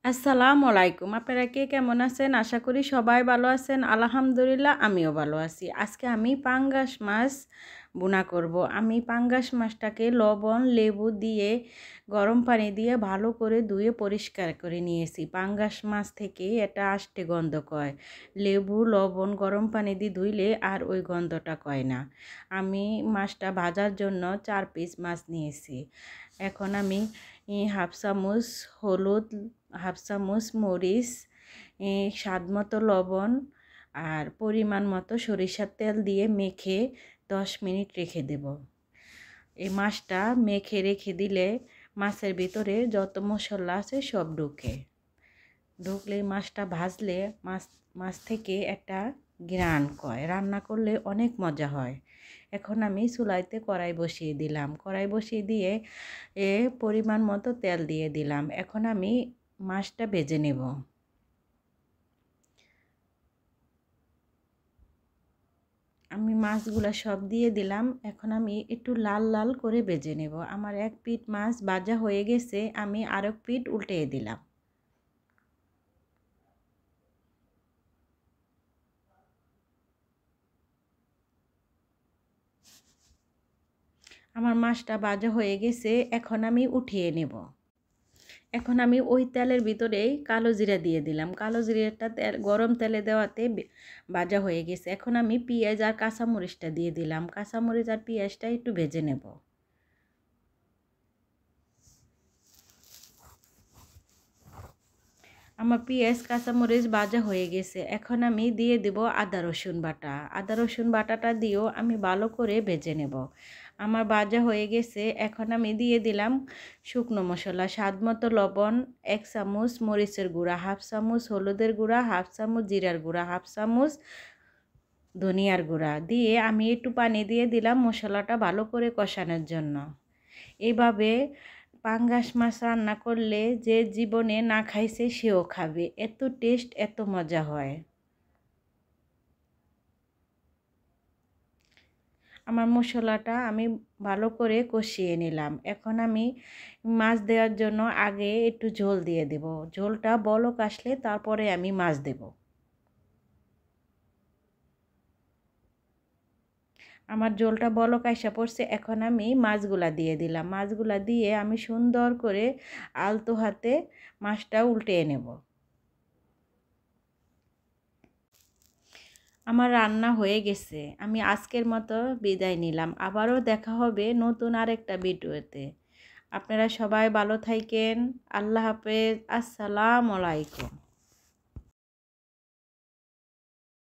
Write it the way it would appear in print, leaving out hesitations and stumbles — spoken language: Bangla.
আসসালামু আলাইকুম। আপনারা কে কেমন আছেন? আশা করি সবাই ভালো আছেন। আলহামদুলিল্লাহ আমিও ভালো আছি। আজকে আমি পাঙ্গাস মাছ ভুনা করব। আমি পাঙ্গাস মাছটাকে লবণ, লেবু দিয়ে গরম পানি দিয়ে ভালো করে ধুয়ে পরিষ্কার করে নিয়েছি। পাঙ্গাস মাছ থেকে এটা আষ্টে গন্ধ কয়। লেবু, লবণ, গরম পানি দিয়ে ধুইলে আর ওই গন্ধটা কয় না। আমি মাছটা ভাজার জন্য 4 পিস মাছ নিয়েছি। এখন আমি হাফ চামচ হলুদ, হাফ চামচ মরিচ, স্বাদ মতো লবণ আর পরিমাণ মতো সরিষার তেল দিয়ে মেখে 10 মিনিট রেখে দেব। এই মাছটা মেখে রেখে দিলে মাছের ভিতরে যত মশলা আছে সব ঢুকলে মাছটা ভাজলে মাছ থেকে একটা ঘ্রাণ কয়। রান্না করলে অনেক মজা হয়। এখন আমি চুলাইতে কড়াই বসিয়ে দিলাম। কড়াই বসিয়ে দিয়ে পরিমাণ মতো তেল দিয়ে দিলাম। এখন আমি মাছটা ভেজে নেব। আমি মাছগুলা সব দিয়ে দিলাম। এখন আমি একটু লাল লাল করে ভেজে নেব। আমার এক পিঠ মাছ ভাজা হয়ে গেছে, আমি আরেক পিঠ উল্টিয়ে দিলাম। আমার মাছটা ভাজা হয়ে গেছে, এখন আমি উঠিয়ে নেব। এখন আমি ওই তেলের ভিতরেই কালো জিরা দিয়ে দিলাম। কালো জিরাটা গরম তেলে দেওয়াতে ভাজা হয়ে গেছে। এখন আমি পেঁয়াজ আর কাঁচামরিচটা দিয়ে দিলাম। কাঁচামরিচ আর পেঁয়াজটা একটু ভেজে নেব। আমার পেঁয়াজ কাঁচামরিচ ভাজা হয়ে গেছে। এখন আমি দিয়ে দেব আদা রসুন বাটা। আদা রসুন বাটাটা দিয়েও আমি ভালো করে ভেজে নেব। আমার ভাজা হয়ে গেছে। এখন আমি দিয়ে দিলাম শুকনো মশলা, স্বাদ মতো লবণ, 1 চামচ মরিচের গুঁড়া, হাফ চামচ হলুদের গুঁড়া, হাফ চামচ জিরার গুঁড়া, হাফ চামচ ধনিয়ার গুঁড়া দিয়ে আমি একটু পানি দিয়ে দিলাম মশলাটা ভালো করে কষানোর জন্য। এইভাবে পাঙ্গাস মাছ রান্না করলে যে জীবনে না খাইছে সেও খাবে। এত টেস্ট, এত মজা হয়। আমার মশলাটা আমি ভালো করে কষিয়ে নিলাম। এখন আমি মাছ দেওয়ার জন্য আগে একটু ঝোল দিয়ে দেব। ঝোলটা বলক আসলে তারপরে আমি মাছ দেব। আমার ঝোলটা বলক আইসা পড়ছে, এখন আমি মাছগুলা দিয়ে দিলাম। মাছগুলা দিয়ে আমি সুন্দর করে আলতো হাতে মাছটা উল্টিয়ে নেব। আমার রান্না হয়ে গেছে। আমি আজকের মতো বিদায় নিলাম। আবারও দেখা হবে নতুন আরেকটা ভিডিওতে। আপনারা সবাই ভালো থাকেন। আল্লাহ হাফেজ। আসসালামু আলাইকুম।